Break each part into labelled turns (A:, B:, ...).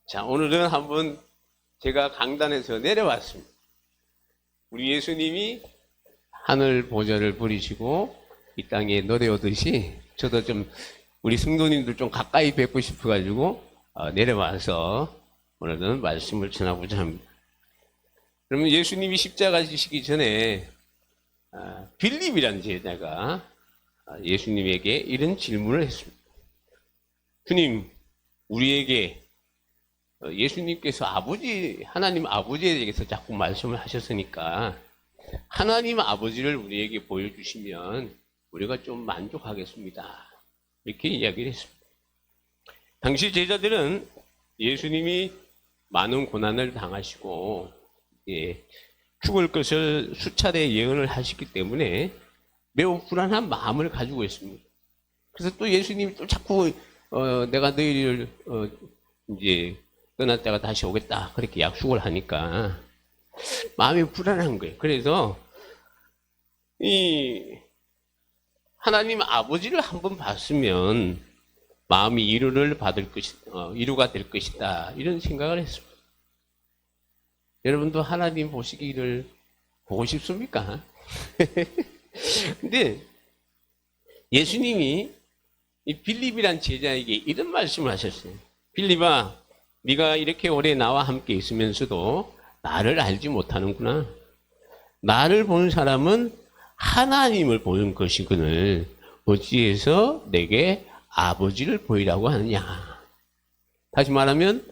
A: 자, 오늘은 한번 제가 강단에서 내려왔습니다. 우리 예수님이 하늘 보좌를 부리시고 이 땅에 노래오듯이 저도 좀 우리 성도님들 좀 가까이 뵙고 싶어가지고 내려와서 오늘은 말씀을 전하고자 합니다. 그러면 예수님이 십자가 지시기 전에 빌립이라는 제자가 예수님에게 이런 질문을 했습니다. 주님, 우리에게 예수님께서 하나님 아버지에 대해서 자꾸 말씀을 하셨으니까 하나님 아버지를 우리에게 보여주시면 우리가 좀 만족하겠습니다. 이렇게 이야기를 했습니다. 당시 제자들은 예수님이 많은 고난을 당하시고 죽을 것을 수차례 예언을 하셨기 때문에 매우 불안한 마음을 가지고 있습니다. 그래서 또 예수님이 또 자꾸 내가 너희를 이제 떠날 때가 다시 오겠다 그렇게 약속을 하니까 마음이 불안한 거예요. 그래서 이 하나님 아버지를 한번 봤으면 마음이 위로가 될 것이다 이런 생각을 했습니다. 여러분도 하나님 보시기를 보고 싶습니까? 근데 예수님이 이 빌립이란 제자에게 이런 말씀을 하셨어요. 빌립아, 네가 이렇게 오래 나와 함께 있으면서도 나를 알지 못하는구나. 나를 본 사람은 하나님을 보는 것이거늘 어찌해서 내게 아버지를 보이라고 하느냐. 다시 말하면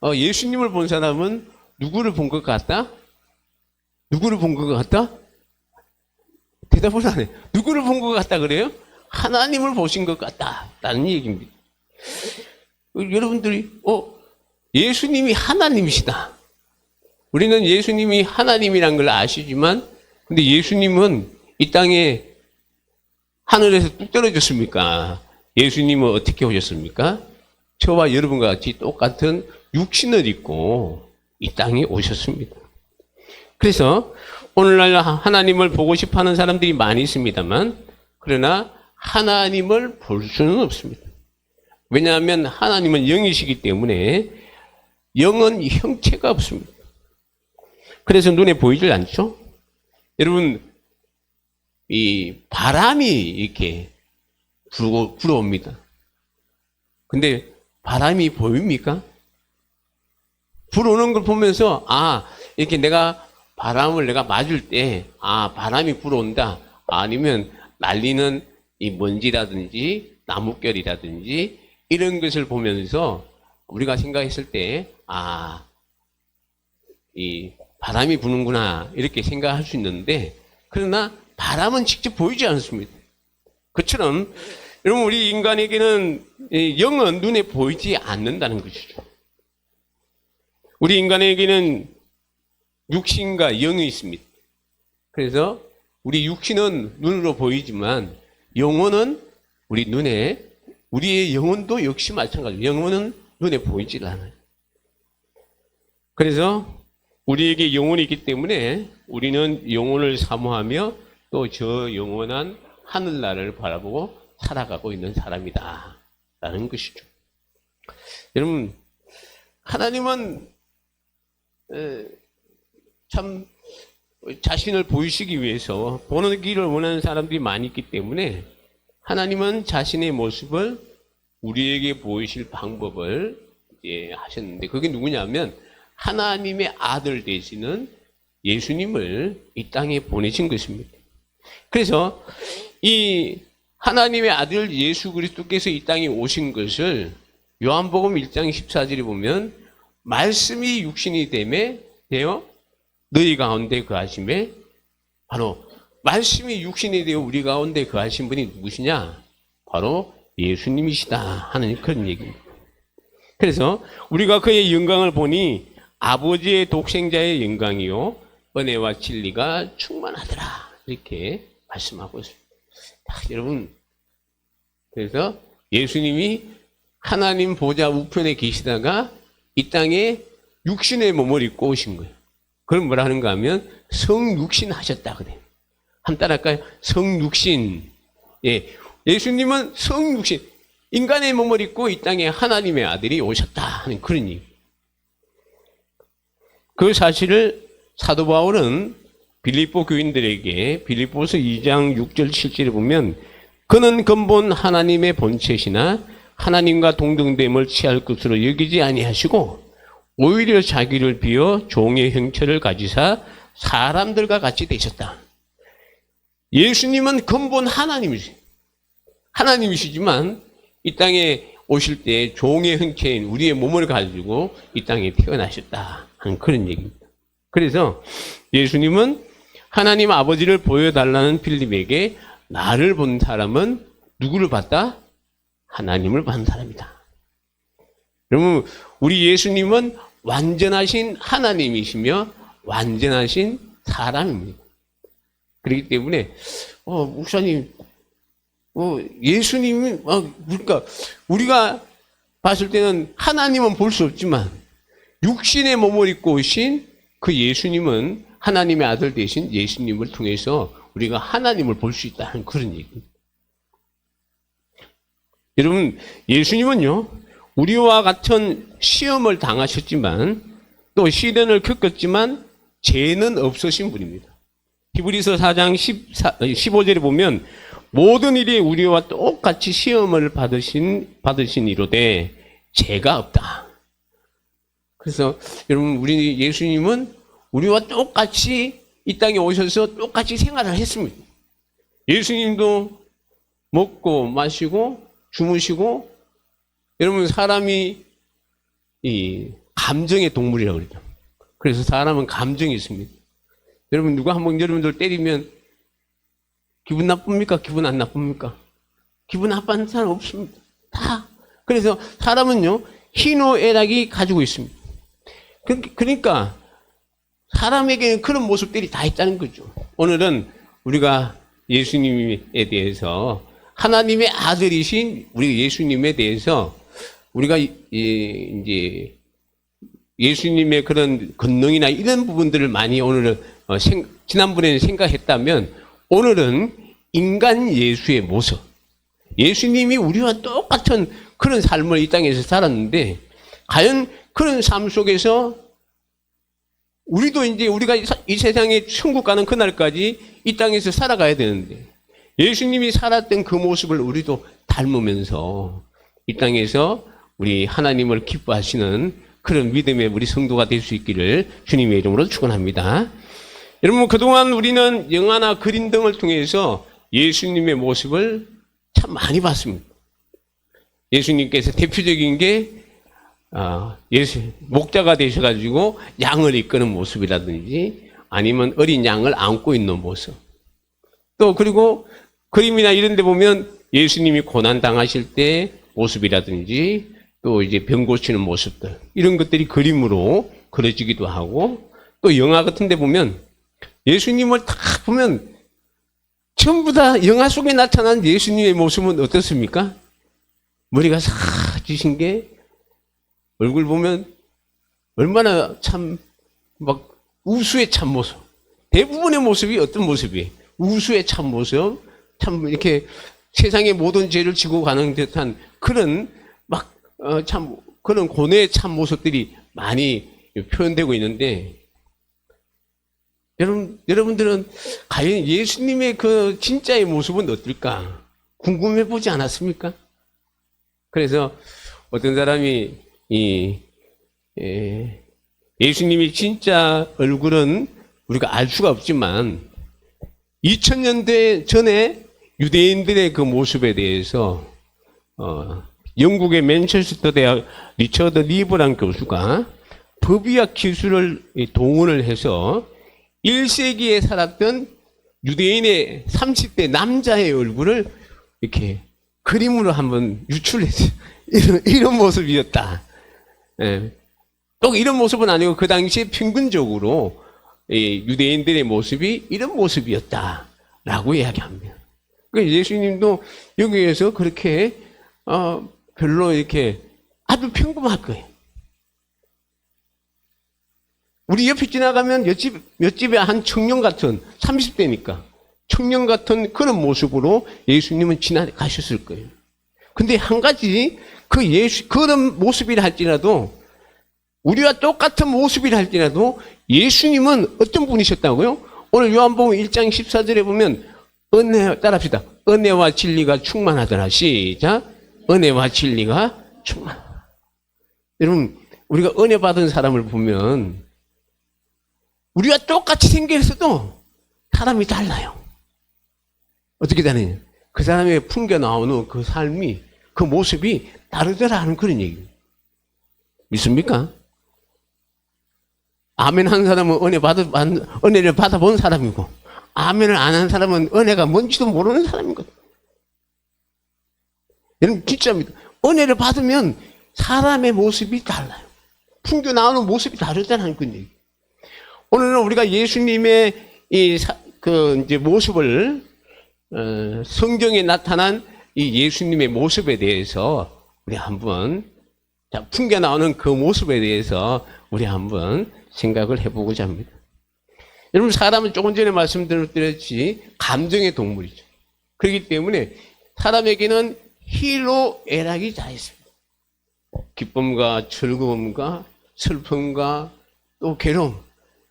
A: 예수님을 본 사람은 누구를 본 것 같다? 누구를 본 것 같다? 대답을 안 해. 누구를 본 것 같다 그래요? 하나님을 보신 것 같다라는 얘기입니다. 여러분들이 예수님이 하나님이시다. 우리는 예수님이 하나님이란 걸 아시지만 근데 예수님은 이 땅에 하늘에서 뚝 떨어졌습니까? 예수님은 어떻게 오셨습니까? 저와 여러분과 같이 똑같은 육신을 입고 이 땅에 오셨습니다. 그래서 오늘날 하나님을 보고 싶어하는 사람들이 많이 있습니다만 그러나 하나님을 볼 수는 없습니다. 왜냐하면 하나님은 영이시기 때문에 영은 형체가 없습니다. 그래서 눈에 보이질 않죠? 여러분, 이 바람이 이렇게 불어옵니다. 근데 바람이 보입니까? 불어오는 걸 보면서 이렇게 바람을 내가 맞을 때 바람이 불어온다. 아니면 날리는 이 먼지라든지 나뭇결이라든지 이런 것을 보면서 우리가 생각했을 때 이 바람이 부는구나 이렇게 생각할 수 있는데 그러나 바람은 직접 보이지 않습니다. 그처럼 여러분 우리 인간에게는 영은 눈에 보이지 않는다는 것이죠. 우리 인간에게는 육신과 영이 있습니다. 그래서 우리 육신은 눈으로 보이지만 영혼은 우리의 영혼도 역시 마찬가지로 영혼은 눈에 보이질 않아요. 그래서 우리에게 영혼이 있기 때문에 우리는 영혼을 사모하며 또 저 영원한 하늘나라를 바라보고 살아가고 있는 사람이다 라는 것이죠. 여러분, 하나님은 참 자신을 보이시기 위해서 보는 길을 원하는 사람들이 많이 있기 때문에 하나님은 자신의 모습을 우리에게 보이실 방법을 하셨는데 그게 누구냐면 하나님의 아들 되시는 예수님을 이 땅에 보내신 것입니다. 그래서 이 하나님의 아들 예수 그리스도께서 이 땅에 오신 것을 요한복음 1장 14절에 보면 말씀이 육신이 되어 너희 가운데 거하심에 바로 말씀이 육신이 되어 우리 가운데 거하신 분이 누구시냐? 바로 예수님이시다 하는 그런 얘기입니다. 그래서 우리가 그의 영광을 보니 아버지의 독생자의 영광이요 은혜와 진리가 충만하더라 이렇게 말씀하고 있습니다. 여러분, 그래서 예수님이 하나님 보좌 우편에 계시다가 이 땅에 육신의 몸을 입고 오신 거예요. 그럼 뭐라 하는가 하면 성육신 하셨다 그래요. 한번 따라할까요? 성육신. 예수님은 성육신. 인간의 몸을 입고 이 땅에 하나님의 아들이 오셨다 하는 그런 얘기. 그 사실을 사도 바울은 빌립보 교인들에게 빌립보서 2장 6절 7절에 보면 그는 근본 하나님의 본체시나 하나님과 동등됨을 취할 것으로 여기지 아니하시고 오히려 자기를 비어 종의 형체를 가지사 사람들과 같이 되셨다. 예수님은 근본 하나님이시지만 이 땅에 오실 때 종의 형체인 우리의 몸을 가지고 이 땅에 태어나셨다 하는 그런 얘기입니다. 그래서 예수님은 하나님 아버지를 보여달라는 빌립에게 나를 본 사람은 누구를 봤다? 하나님을 본 사람이다. 여러분, 우리 예수님은 완전하신 하나님이시며 완전하신 사람입니다. 그렇기 때문에 목사님, 예수님이 그러니까 우리가 봤을 때는 하나님은 볼 수 없지만 육신의 몸을 입고 오신 그 예수님은 하나님의 아들 되신 예수님을 통해서 우리가 하나님을 볼 수 있다는 그런 얘기입니다. 여러분, 예수님은요, 우리와 같은 시험을 당하셨지만 또 시련을 겪었지만 죄는 없으신 분입니다. 히브리서 4장 15절에 보면 모든 일이 우리와 똑같이 시험을 받으신 이로되 죄가 없다. 그래서 여러분, 우리 예수님은 우리와 똑같이 이 땅에 오셔서 똑같이 생활을 했습니다. 예수님도 먹고 마시고 주무시고, 여러분, 사람이 이 감정의 동물이라고 그러죠. 그래서 사람은 감정이 있습니다. 여러분, 누가 한번 여러분들 때리면 기분 나쁩니까? 기분 안 나쁩니까? 기분 나빠하는 사람 없습니다. 다. 그래서 사람은요, 희노애락이 가지고 있습니다. 그러니까 사람에게는 그런 모습들이 다 있다는 거죠. 오늘은 우리가 예수님에 대해서, 하나님의 아들이신 우리 예수님에 대해서 우리가 이제 예수님의 그런 권능이나 이런 부분들을 많이 오늘은 지난번에는 생각했다면, 오늘은 인간 예수의 모습, 예수님이 우리와 똑같은 그런 삶을 이 땅에서 살았는데 과연 그런 삶 속에서 우리도 이제 우리가 이 세상에 천국 가는 그날까지 이 땅에서 살아가야 되는데, 예수님이 살았던 그 모습을 우리도 닮으면서 이 땅에서 우리 하나님을 기뻐하시는 그런 믿음의 우리 성도가 될 수 있기를 주님의 이름으로 축원합니다. 여러분, 그동안 우리는 영화나 그림 등을 통해서 예수님의 모습을 참 많이 봤습니다. 예수님께서 대표적인 게 목자가 되셔가지고 양을 이끄는 모습이라든지, 아니면 어린 양을 안고 있는 모습, 또 그리고 그림이나 이런 데 보면 예수님이 고난 당하실 때 모습이라든지, 또 이제 병 고치는 모습들, 이런 것들이 그림으로 그려지기도 하고, 또 영화 같은 데 보면 예수님을 다 보면 전부 다 영화 속에 나타난 예수님의 모습은 어떻습니까? 머리가 싹 지신 게, 얼굴 보면 얼마나 참 막 우수의 참모습, 대부분의 모습이 어떤 모습이에요? 우수의 참모습, 참 이렇게 세상의 모든 죄를 지고 가는 듯한 그런 막 참 그런 고뇌의 참모습들이 많이 표현되고 있는데, 여러분들은 과연 예수님의 그 진짜의 모습은 어떨까 궁금해 보지 않았습니까? 그래서 어떤 사람이 예수님이 진짜 얼굴은 우리가 알 수가 없지만 2000년대 전에 유대인들의 그 모습에 대해서 영국의 맨체스터 대학 리처드 리브란 교수가 법의학 기술을 동원을 해서 1세기에 살았던 유대인의 30대 남자의 얼굴을 이렇게 그림으로 한번 유출했어요. 이런 모습이었다. 예. 또 이런 모습은 아니고 그 당시에 평균적으로 유대인들의 모습이 이런 모습이었다라고 이야기합니다. 그러니까 예수님도 여기에서 그렇게 별로 이렇게 아주 평범할 거예요. 우리 옆에 지나가면 옆집에 한 청년 같은 30대니까 청년 같은 그런 모습으로 예수님은 지나가셨을 거예요. 근데 한 가지, 그런 모습이라 할지라도, 우리와 똑같은 모습이라 할지라도, 예수님은 어떤 분이셨다고요? 오늘 요한복음 1장 14절에 보면, 따라합시다. 은혜와 진리가 충만하더라. 시작. 은혜와 진리가 충만. 여러분, 우리가 은혜 받은 사람을 보면, 우리가 똑같이 생겼어도 사람이 달라요. 어떻게 다르냐? 그 사람의 풍겨 나오는 그 삶이, 그 모습이 다르더라 하는 그런 얘기예요. 믿습니까? 아멘 한 사람은 은혜를 받아본 사람이고, 아멘을 안 한 사람은 은혜가 뭔지도 모르는 사람이거든. 여러분, 진짜입니다. 은혜를 받으면 사람의 모습이 달라요. 풍겨 나오는 모습이 다르다는 그런 얘기. 오늘은 우리가 예수님의 이제 모습을, 성경에 나타난 이 예수님의 모습에 대해서 우리 한번, 풍겨 나오는 그 모습에 대해서 우리 한번 생각을 해보고자 합니다. 여러분, 사람은 조금 전에 말씀드렸듯이 감정의 동물이죠. 그렇기 때문에 사람에게는 희로애락이 다 있습니다. 기쁨과 즐거움과 슬픔과 또 괴로움,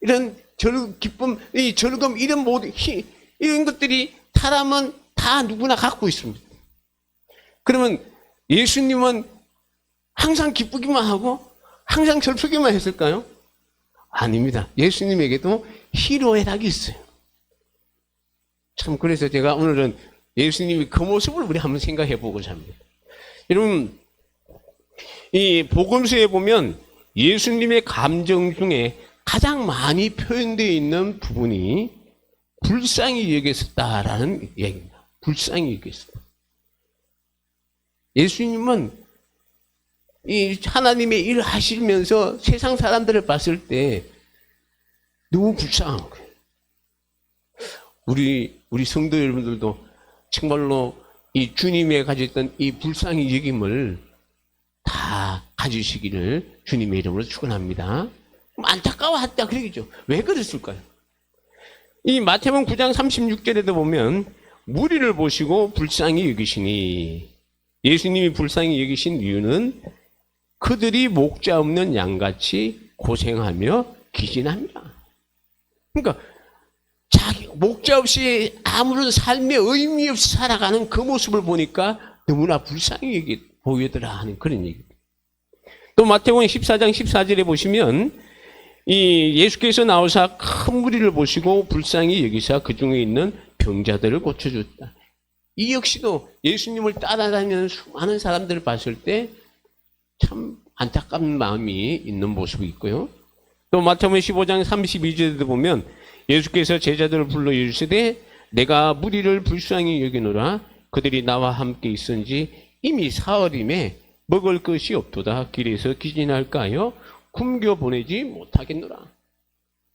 A: 이런 기쁨, 이 즐거움, 이런 것들이 사람은 다 누구나 갖고 있습니다. 그러면 예수님은 항상 기쁘기만 하고 항상 슬프기만 했을까요? 아닙니다. 예수님에게도 희로애락이 있어요. 참, 그래서 제가 오늘은 예수님의 그 모습을 우리 한번 생각해 보고자 합니다. 여러분, 이 복음서에 보면 예수님의 감정 중에 가장 많이 표현되어 있는 부분이 불쌍히 여겼었다라는 얘기입니다. 불쌍히 여겼었다. 예수님은 이 하나님의 일을 하시면서 세상 사람들을 봤을 때 너무 불쌍한 거예요. 우리 성도 여러분들도 정말로 이 주님의 가졌던 이 불쌍히 여김을 다 가지시기를 주님의 이름으로 축원합니다. 안타까워했다 그러겠죠. 왜 그랬을까요? 이 마태복음 9장 36절에도 보면 무리를 보시고 불쌍히 여기시니, 예수님이 불쌍히 여기신 이유는 그들이 목자 없는 양같이 고생하며 기진합니다. 그러니까 자기 목자 없이 아무런 삶의 의미 없이 살아가는 그 모습을 보니까 너무나 불쌍히 보이더라 하는 그런 얘기입니다. 또 마태복음 14장 14절에 보시면 이 예수께서 나오사 큰 무리를 보시고 불쌍히 여기사 그 중에 있는 병자들을 고쳐줬다. 이 역시도 예수님을 따라다니는 수많은 사람들을 봤을 때 참 안타까운 마음이 있는 모습이 있고요. 또 마태복음 15장 32절에도 보면 예수께서 제자들을 불러 이르시되 내가 무리를 불쌍히 여기노라 그들이 나와 함께 있은지 이미 사흘임에 먹을 것이 없도다. 길에서 기진할까요? 굶겨 보내지 못하겠노라.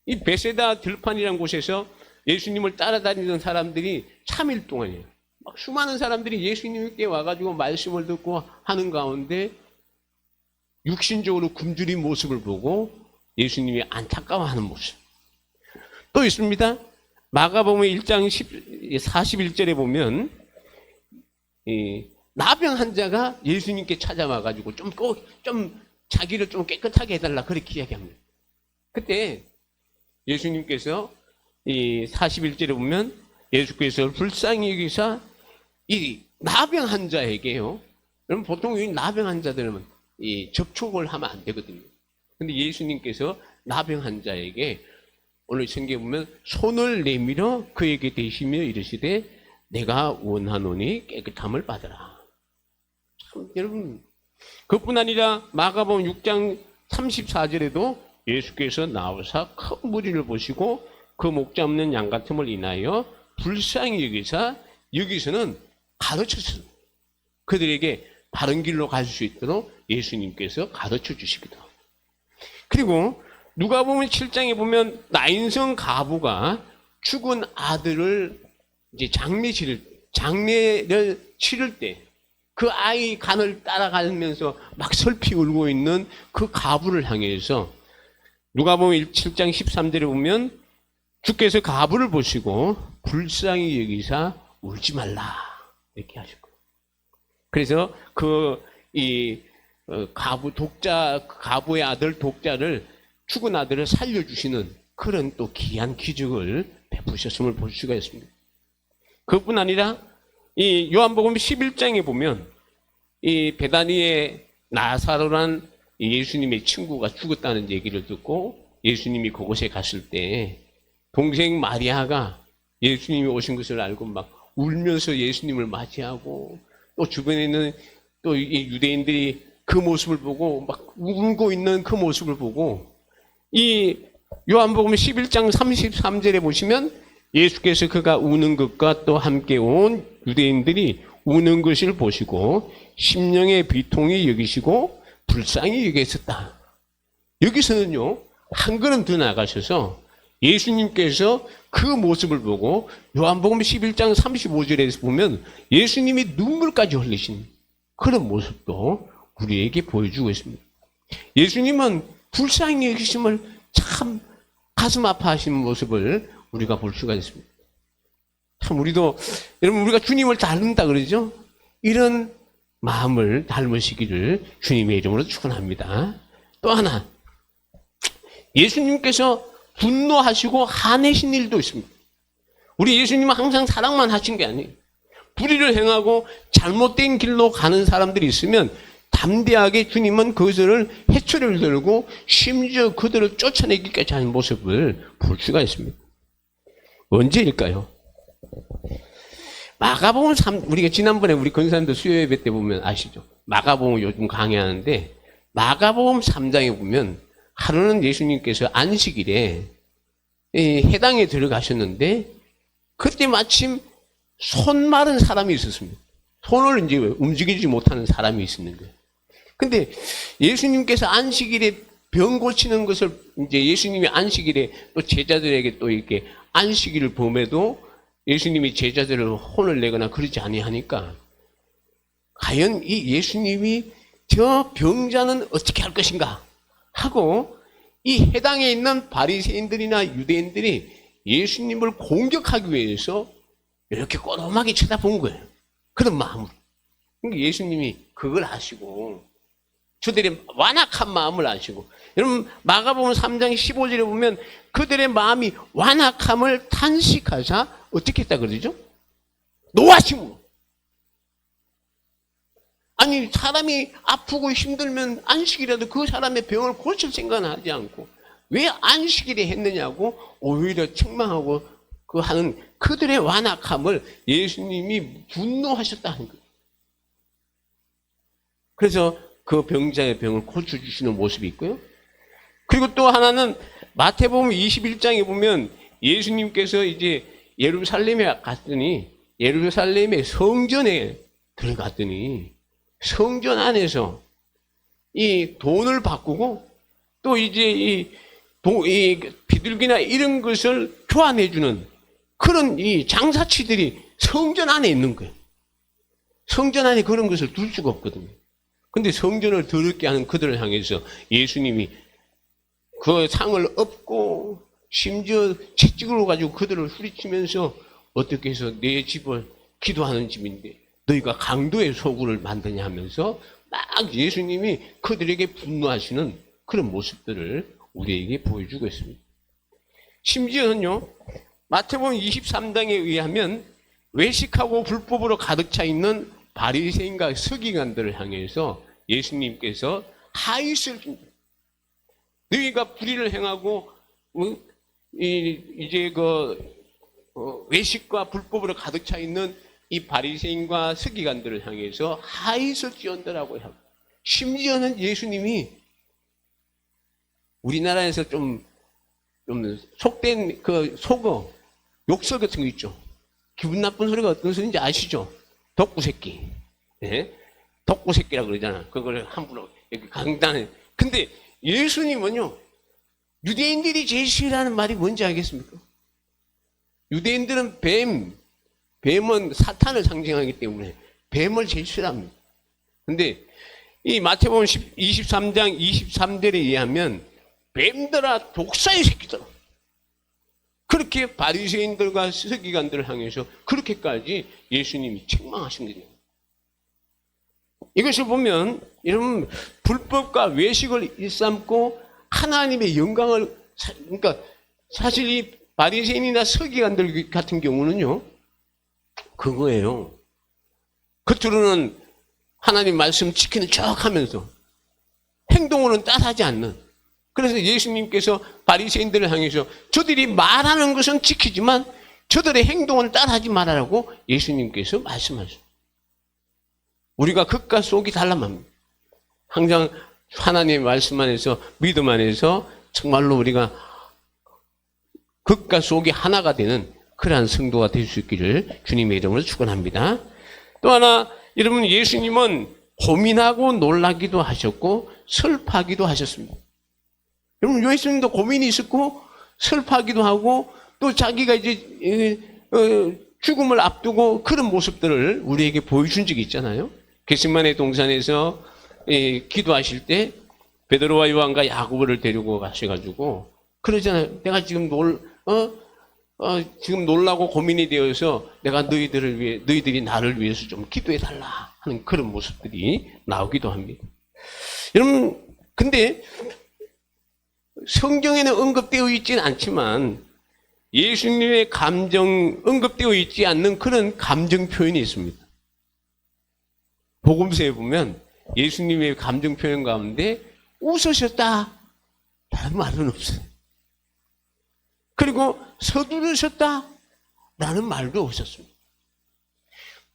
A: 이 베세다 들판이라는 곳에서 예수님을 따라다니던 사람들이 3일 동안이에요. 막 수많은 사람들이 예수님께 와가지고 말씀을 듣고 하는 가운데 육신적으로 굶주린 모습을 보고 예수님이 안타까워하는 모습. 또 있습니다. 마가복음 1장 41절에 보면 나병 환자가 예수님께 찾아와가지고 좀 자기를 좀 깨끗하게 해달라 그렇게 이야기합니다. 그때 예수님께서 이 41절에 보면 예수께서 불쌍히 여기사 이 나병 환자에게요. 여러분 보통 이 나병 환자들은 이 접촉을 하면 안 되거든요. 근데 예수님께서 나병 환자에게 오늘 성경에 보면 손을 내밀어 그에게 대시며 이르시되 내가 원하노니 깨끗함을 받으라. 참, 여러분 그뿐 아니라 마가복음 6장 34절에도 예수께서 나오사 큰 무리를 보시고 그 목자 없는 양 같음을 인하여 불쌍히 여기사 여기서는 가르쳤습니다. 그들에게 바른 길로 갈 수 있도록 예수님께서 가르쳐 주시기도 합니다. 그리고 누가복음 7장에 보면 나인성 가부가 죽은 아들을 이제 장례를 치를 때 그 아이 간을 따라가면서 막 슬피 울고 있는 그 가부를 향해서 누가복음 7장 13절에 보면 주께서 가부를 보시고 불쌍히 여기사 울지 말라 이렇게 하셨고, 그래서 가부의 아들 독자를, 죽은 아들을 살려주시는 그런 또 귀한 기적을 베푸셨음을 볼 수가 있습니다. 그뿐 아니라 이 요한복음 11장에 보면 이 베다니의 나사로란 예수님의 친구가 죽었다는 얘기를 듣고 예수님이 그곳에 갔을 때 동생 마리아가 예수님이 오신 것을 알고 막 울면서 예수님을 맞이하고, 또 주변에 있는 또 이 유대인들이 그 모습을 보고 막 울고 있는 그 모습을 보고, 이 요한복음 11장 33절에 보시면 예수께서 그가 우는 것과 또 함께 온 유대인들이 우는 것을 보시고 심령의 비통이 여기시고 불쌍히 여기셨다. 여기서는요, 한 걸음 더 나가셔서 예수님께서 그 모습을 보고 요한복음 11장 35절에서 보면 예수님이 눈물까지 흘리신 그런 모습도 우리에게 보여주고 있습니다. 예수님은 불쌍히 여기심을 참 가슴 아파하시는 모습을 우리가 볼 수가 있습니다. 참 우리도, 여러분, 우리가 주님을 닮는다 그러죠? 이런 마음을 닮으시기를 주님의 이름으로 축원합니다. 또 하나, 예수님께서 분노하시고 화내신 일도 있습니다. 우리 예수님은 항상 사랑만 하신 게 아니에요. 불의를 행하고 잘못된 길로 가는 사람들이 있으면 담대하게 주님은 그것을 해초리를 들고 심지어 그들을 쫓아내기까지 하는 모습을 볼 수가 있습니다. 언제일까요? 마가복음 3, 우리가 지난번에 우리 권사님들 수요예배 때 보면 아시죠? 마가복음 요즘 강의하는데 마가복음 3장에 보면 하루는 예수님께서 안식일에 해당에 들어가셨는데 그때 마침 손 마른 사람이 있었습니다. 손을 이제 움직이지 못하는 사람이 있었는 거예요. 근데 예수님께서 안식일에 병 고치는 것을, 이제 예수님이 안식일에 또 제자들에게 또 이렇게 안식일을 범해도 예수님이 제자들을 혼을 내거나 그러지 아니하니까 과연 이 예수님이 저 병자는 어떻게 할 것인가 하고 이 해당에 있는 바리새인들이나 유대인들이 예수님을 공격하기 위해서 이렇게 꼬dom하게 쳐다본 거예요. 그런 마음으로. 그러니까 예수님이 그걸 아시고 저들의 완악한 마음을 아시고, 여러분 마가복음 3장 15절에 보면 그들의 마음이 완악함을 탄식하사 어떻게 했다 그러죠? 노하심으로. 아니 사람이 아프고 힘들면 안식이라도 그 사람의 병을 고칠 생각은 하지 않고 왜 안식일에 했느냐고 오히려 책망하고 그 하는 그들의 완악함을 예수님이 분노하셨다는 거예요. 그래서 그 병자의 병을 고쳐주시는 모습이 있고요. 그리고 또 하나는 마태복음 21장에 보면 예수님께서 이제 예루살렘에 갔더니 예루살렘의 성전에 들어갔더니 성전 안에서 이 돈을 바꾸고 또 이제 이 비둘기나 이런 것을 교환해주는 그런 이 장사치들이 성전 안에 있는 거예요. 성전 안에 그런 것을 둘 수가 없거든요. 근데 성전을 더럽게 하는 그들을 향해서 예수님이 그 상을 엎고 심지어 채찍으로 가지고 그들을 후리치면서 어떻게 해서 내 집을 기도하는 집인데 너희가 강도의 소굴을 만드냐 하면서 막 예수님이 그들에게 분노하시는 그런 모습들을 우리에게 보여주고 있습니다. 심지어는요, 마태복음 23장에 의하면 외식하고 불법으로 가득 차 있는 바리새인과 서기관들을 향해서 예수님께서 하이스를 줍니다. 너희가 불의를 행하고 이제 외식과 불법으로 가득 차 있는 이 바리새인과 서기관들을 향해서 하이스 지언더라고 하고, 심지어는 예수님이 우리나라에서 좀 속된 속어 욕설 같은 거 있죠. 기분 나쁜 소리가 어떤 소리인지 아시죠? 덕구새끼. 네? 덕구새끼라고 그러잖아. 그걸 함부로 이렇게 강단해. 근데 예수님은요, 유대인들이 제일 싫어하는 말이 뭔지 알겠습니까? 유대인들은 뱀은 사탄을 상징하기 때문에 뱀을 제일 싫어합니다. 근데 이 마태복음 23장 23절에 의하면 뱀들아 독사의 새끼들아, 그렇게 바리새인들과 서기관들을 향해서 그렇게까지 예수님이 책망하신 거예요. 이것을 보면 여러분 불법과 외식을 일삼고 하나님의 영광을 그러니까 사실 이 바리새인이나 서기관들 같은 경우는요 그거예요. 겉으로는 하나님 말씀 지키는 척 하면서 행동으로는 따라하지 않는. 그래서 예수님께서 바리새인들을 향해서 저들이 말하는 것은 지키지만 저들의 행동은 따라하지 말아라고 예수님께서 말씀하셨어요. 우리가 겉과 속이 달라합니다. 항상 하나님의 말씀 안에서 믿음 안에서 정말로 우리가 겉과 속이 하나가 되는 그러한 성도가 될 수 있기를 주님의 이름으로 축원합니다. 또 하나 여러분 예수님은 고민하고 놀라기도 하셨고 슬퍼하기도 하셨습니다. 여러분 예수님도 고민이 있었고 슬퍼하기도 하고 또 자기가 이제 죽음을 앞두고 그런 모습들을 우리에게 보여준 적이 있잖아요. 겟세마네 동산에서 기도하실 때 베드로와 요한과 야고보를 데리고 가셔가지고 그러잖아요. 내가 지금 지금 놀라고 고민이 되어서 내가 너희들이 나를 위해서 좀 기도해 달라 하는 그런 모습들이 나오기도 합니다. 여러분, 근데 성경에는 언급되어 있지는 않지만 예수님의 감정 언급되어 있지 않는 그런 감정 표현이 있습니다. 복음서에 보면 예수님의 감정 표현 가운데 웃으셨다 라는 말은 없어요. 그리고 서두르셨다 라는 말도 없었습니다.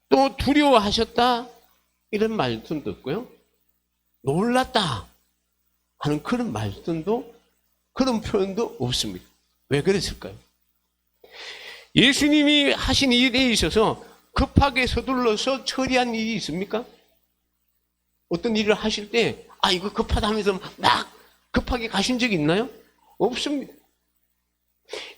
A: 또 두려워하셨다 이런 말씀도 없고요. 놀랐다 하는 그런 말씀도 그런 표현도 없습니다. 왜 그랬을까요? 예수님이 하신 일에 있어서 급하게 서둘러서 처리한 일이 있습니까? 어떤 일을 하실 때 이거 급하다 하면서 막 급하게 가신 적이 있나요? 없습니다.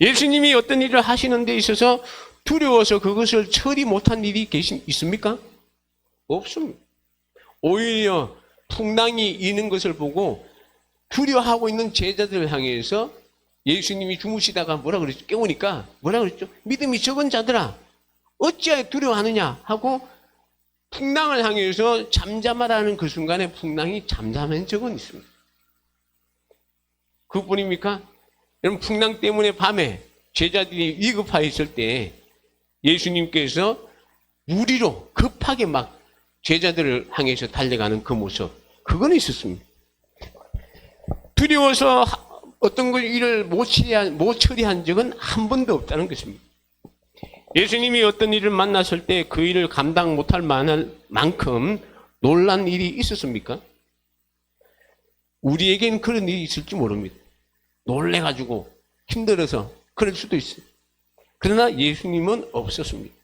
A: 예수님이 어떤 일을 하시는 데 있어서 두려워서 그것을 처리 못한 일이 있습니까? 없습니다. 오히려 풍랑이 있는 것을 보고 두려워하고 있는 제자들을 향해서 예수님이 주무시다가 뭐라 그랬죠? 깨우니까 뭐라 그랬죠? 믿음이 적은 자들아 어찌하여 두려워하느냐 하고 풍랑을 향해서 잠잠하라는 그 순간에 풍랑이 잠잠한 적은 있습니다. 그뿐입니까? 여러분 풍랑 때문에 밤에 제자들이 위급하여 있을 때 예수님께서 무리로 급하게 막 제자들을 향해서 달려가는 그 모습 그건 있었습니다. 두려워서 어떤 일을 못 처리한 적은 한 번도 없다는 것입니다. 예수님이 어떤 일을 만났을 때 그 일을 감당 못할 만큼 놀란 일이 있었습니까? 우리에겐 그런 일이 있을지 모릅니다. 놀래가지고 힘들어서 그럴 수도 있어요. 그러나 예수님은 없었습니다.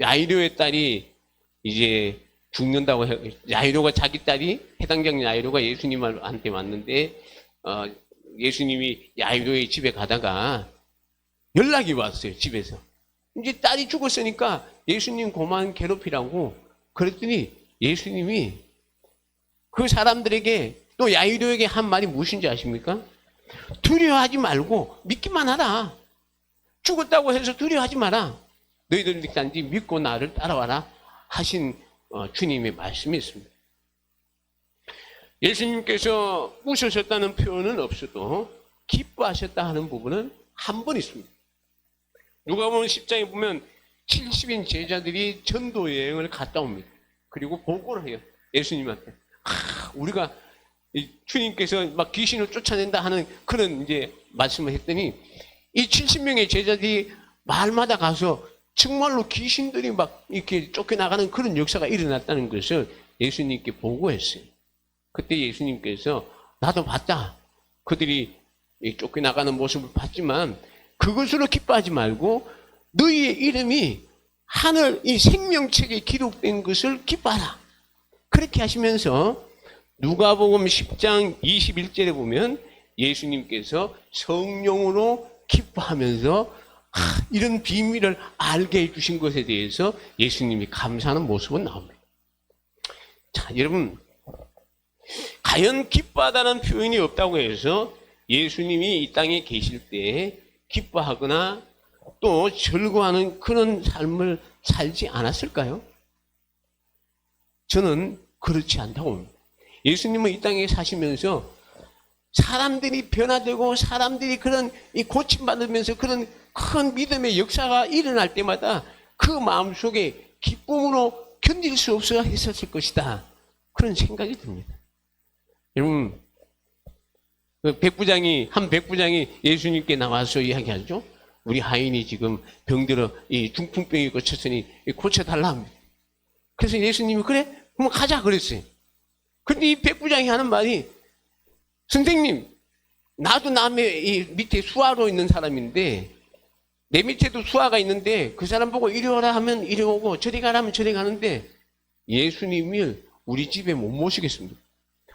A: 야이로의 딸이 이제 죽는다고 야이로가 자기 딸이 해당장 야이로가 예수님한테 왔는데 예수님이 야이로의 집에 가다가 연락이 왔어요. 집에서 이제 딸이 죽었으니까 예수님 그만 괴롭히라고 그랬더니 예수님이 그 사람들에게 또 야이로에게 한 말이 무엇인지 아십니까? 두려워하지 말고 믿기만 하라. 죽었다고 해서 두려워하지 마라. 너희들 단지 믿고 나를 따라와라 하신 주님의 말씀이 있습니다. 예수님께서 웃으셨다는 표현은 없어도 기뻐하셨다 하는 부분은 한 번 있습니다. 누가복음 10장에 보면 70인 제자들이 전도 여행을 갔다 옵니다. 그리고 보고를 해요. 예수님한테. 우리가 주님께서 막 귀신을 쫓아낸다 하는 그런 이제 말씀을 했더니 이 70명의 제자들이 마을마다 가서 정말로 귀신들이 막 이렇게 쫓겨나가는 그런 역사가 일어났다는 것을 예수님께 보고했어요. 그때 예수님께서 나도 봤다. 그들이 쫓겨나가는 모습을 봤지만 그것으로 기뻐하지 말고 너희의 이름이 하늘 이 생명책에 기록된 것을 기뻐하라. 그렇게 하시면서 누가복음 10장 21절에 보면 예수님께서 성령으로 기뻐하면서 이런 비밀을 알게 해주신 것에 대해서 예수님이 감사하는 모습은 나옵니다. 자, 여러분 과연 기뻐하다는 표현이 없다고 해서 예수님이 이 땅에 계실 때 기뻐하거나 또 즐거워하는 그런 삶을 살지 않았을까요? 저는 그렇지 않다고 봅니다. 예수님은 이 땅에 사시면서 사람들이 변화되고 사람들이 그런 이 고침받으면서 그런 큰 믿음의 역사가 일어날 때마다 그 마음속에 기쁨으로 견딜 수 없어 했었을 것이다. 그런 생각이 듭니다. 여러분, 한 백부장이 예수님께 나와서 이야기하죠. 우리 하인이 지금 병들어 이 중풍병이 고쳤으니 고쳐달라 합니다. 그래서 예수님이 그래? 그럼 가자 그랬어요. 근데 이 백부장이 하는 말이 선생님, 나도 남의 이 밑에 수하로 있는 사람인데 내 밑에도 수하가 있는데 그 사람 보고 이리 오라 하면 이리 오고 저리 가라 하면 저리 가는데 예수님을 우리 집에 못 모시겠습니다.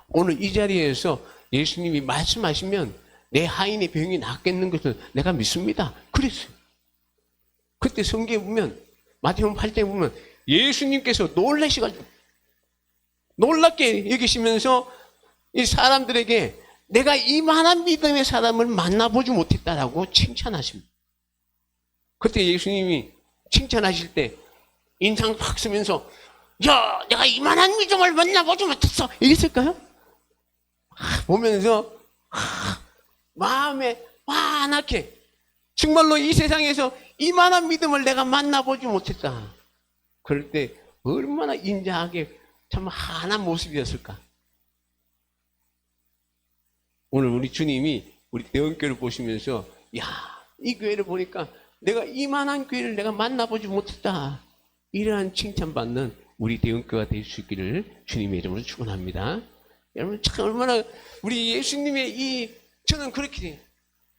A: 오늘 이 자리에서 예수님이 말씀하시면 내 하인의 병이 낫겠는 것을 내가 믿습니다. 그랬어요. 그때 성경에 보면 마태복음 8장에 보면 예수님께서 놀라셔가지고 놀랍게 여기시면서 이 사람들에게 내가 이만한 믿음의 사람을 만나보지 못했다라고 칭찬하십니다. 그때 예수님이 칭찬하실 때 인상 확 쓰면서 야, 내가 이만한 믿음을 만나보지 못했어 이랬을까요? 보면서 마음에 환하게 정말로 이 세상에서 이만한 믿음을 내가 만나보지 못했다. 그럴 때 얼마나 인자하게 참 환한 모습이었을까. 오늘 우리 주님이 우리 대원교를 보시면서 야, 이 교회를 보니까 내가 이만한 교회를 내가 만나보지 못했다. 이러한 칭찬받는 우리 대원교가 될 수 있기를 주님의 이름으로 축원합니다. 여러분 참 얼마나 우리 예수님의 저는 그렇게 돼요.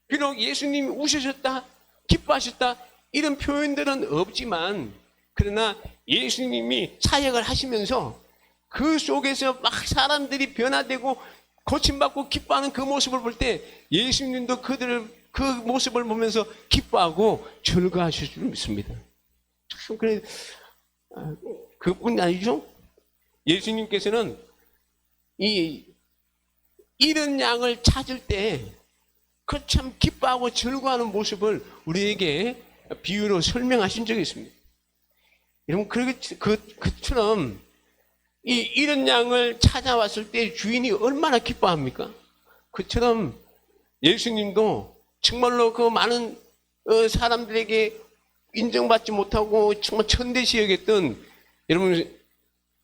A: 비록 예수님이 우셔셨다, 기뻐하셨다 이런 표현들은 없지만 그러나 예수님이 사역을 하시면서 그 속에서 막 사람들이 변화되고 고침받고 기뻐하는 그 모습을 볼 때 예수님도 그 모습을 보면서 기뻐하고 즐거워하실 줄 믿습니다. 참 그래 그뿐이 아니죠. 예수님께서는 이런 양을 찾을 때 그 참 기뻐하고 즐거워하는 모습을 우리에게 비유로 설명하신 적이 있습니다. 여러분 그처럼 이런 양을 찾아왔을 때 주인이 얼마나 기뻐합니까? 그처럼 예수님도 정말로 그 많은 사람들에게 인정받지 못하고 정말 천대시 여겼던 여러분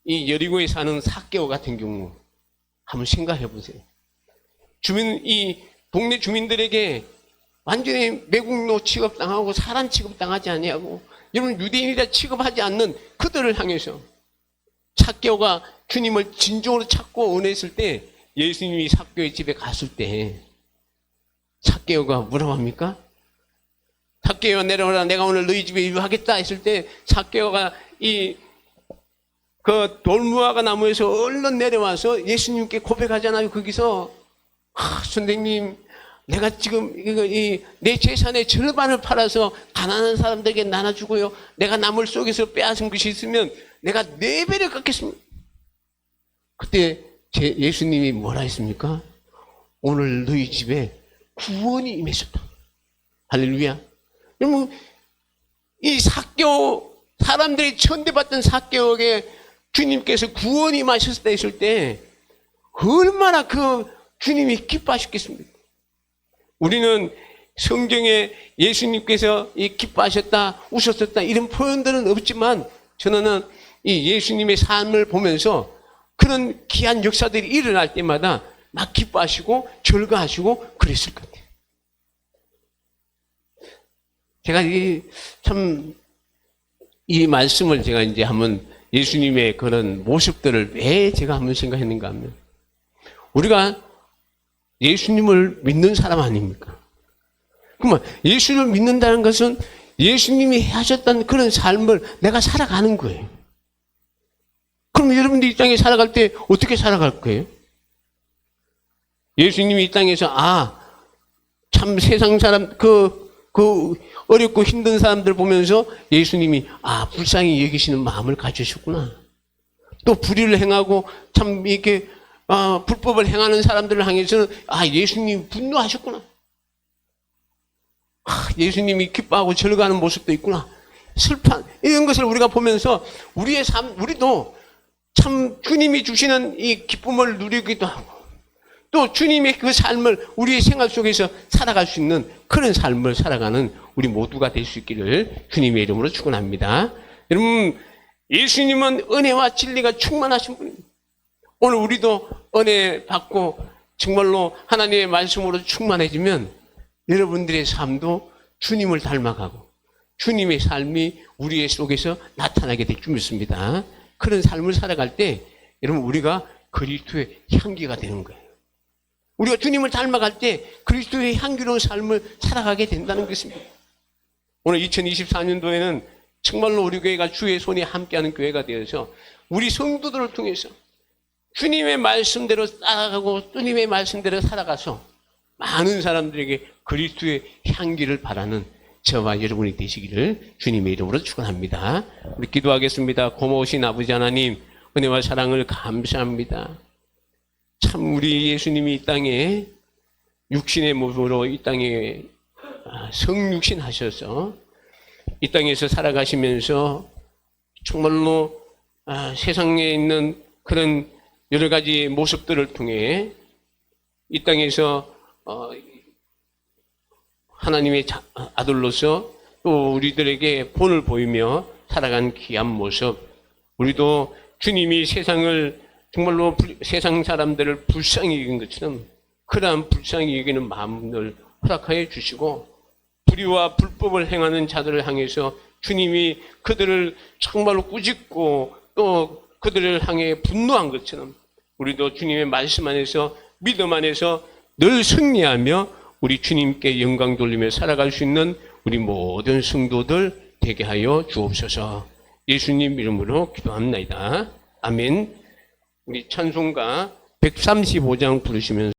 A: 이 여리고에 사는 삭개오 같은 경우 한번 생각해 보세요. 이 동네 주민들에게 완전히 매국노 취급당하고 사람 취급당하지 아니하고 여러분 유대인이라 취급하지 않는 그들을 향해서 삭개오가 주님을 진정으로 찾고 은혜했을 때 예수님이 삭개오의 집에 갔을 때 삭개오가 뭐라고 합니까? 삭개오 내려오라 내가 오늘 너희 집에 일하겠다 했을 때 삭개오가 그 돌무화과 나무에서 얼른 내려와서 예수님께 고백하잖아요. 거기서 선생님 내가 지금 내 재산의 절반을 팔아서 가난한 사람들에게 나눠주고요. 내가 나물 속에서 빼앗은 것이 있으면 내가 4배를 갚겠습니다. 그때 예수님이 뭐라 했습니까? 오늘 너희 집에 구원이 임했었다. 할렐루야. 여러분 이 삭개오 사람들이 천대받던 삭개오에게 주님께서 구원이 임하셨다 했을 때 얼마나 그 주님이 기뻐하셨겠습니까? 우리는 성경에 예수님께서 기뻐하셨다, 웃었었다 이런 표현들은 없지만 저는 이 예수님의 삶을 보면서 그런 귀한 역사들이 일어날 때마다 막 기뻐하시고 즐거워하시고 그랬을 것 같아요. 제가 이 말씀을 제가 이제 한번 예수님의 그런 모습들을 왜 제가 한번 생각했는가 하면 우리가 예수님을 믿는 사람 아닙니까? 그러면 예수를 믿는다는 것은 예수님이 하셨던 그런 삶을 내가 살아가는 거예요. 그럼 여러분들 이 땅에 살아갈 때 어떻게 살아갈 거예요? 예수님이 이 땅에서 참 세상 사람 어렵고 힘든 사람들 보면서 예수님이 불쌍히 여기시는 마음을 가지셨구나. 또 불의를 행하고 참 이렇게 불법을 행하는 사람들을 향해서는 예수님이 분노하셨구나. 예수님이 기뻐하고 즐거워하는 모습도 있구나. 이런 것을 우리가 보면서 우리의 삶, 우리도 참 주님이 주시는 이 기쁨을 누리기도 하고 또 주님의 그 삶을 우리의 생활 속에서 살아갈 수 있는 그런 삶을 살아가는 우리 모두가 될 수 있기를 주님의 이름으로 축원합니다. 여러분, 예수님은 은혜와 진리가 충만하신 분입니다. 오늘 우리도 은혜 받고 정말로 하나님의 말씀으로 충만해지면 여러분들의 삶도 주님을 닮아가고 주님의 삶이 우리의 속에서 나타나게 될 줄 믿습니다. 그런 삶을 살아갈 때 여러분 우리가 그리스도의 향기가 되는 거예요. 우리가 주님을 닮아갈 때 그리스도의 향기로운 삶을 살아가게 된다는 것입니다. 오늘 2024년도에는 정말로 우리 교회가 주의 손에 함께하는 교회가 되어서 우리 성도들을 통해서 주님의 말씀대로 따라가고 주님의 말씀대로 살아가서 많은 사람들에게 그리스도의 향기를 바라는 저와 여러분이 되시기를 주님의 이름으로 축원합니다. 우리 기도하겠습니다. 고마우신 아버지 하나님, 은혜와 사랑을 감사합니다. 참 우리 예수님이 이 땅에 육신의 몸으로 이 땅에 성육신 하셔서 이 땅에서 살아가시면서 정말로 세상에 있는 그런 여러 가지 모습들을 통해 이 땅에서 하나님의 아들로서 또 우리들에게 본을 보이며 살아간 귀한 모습, 우리도 주님이 세상을 정말로 세상 사람들을 불쌍히 여긴 것처럼 그러한 불쌍히 여기는 마음을 허락하여 주시고 불의와 불법을 행하는 자들을 향해서 주님이 그들을 정말로 꾸짖고 또 그들을 향해 분노한 것처럼 우리도 주님의 말씀 안에서 믿음 안에서 늘 승리하며 우리 주님께 영광 돌리며 살아갈 수 있는 우리 모든 성도들 되게 하여 주옵소서. 예수님 이름으로 기도합니다. 아멘. 우리 찬송가 135장 부르시면서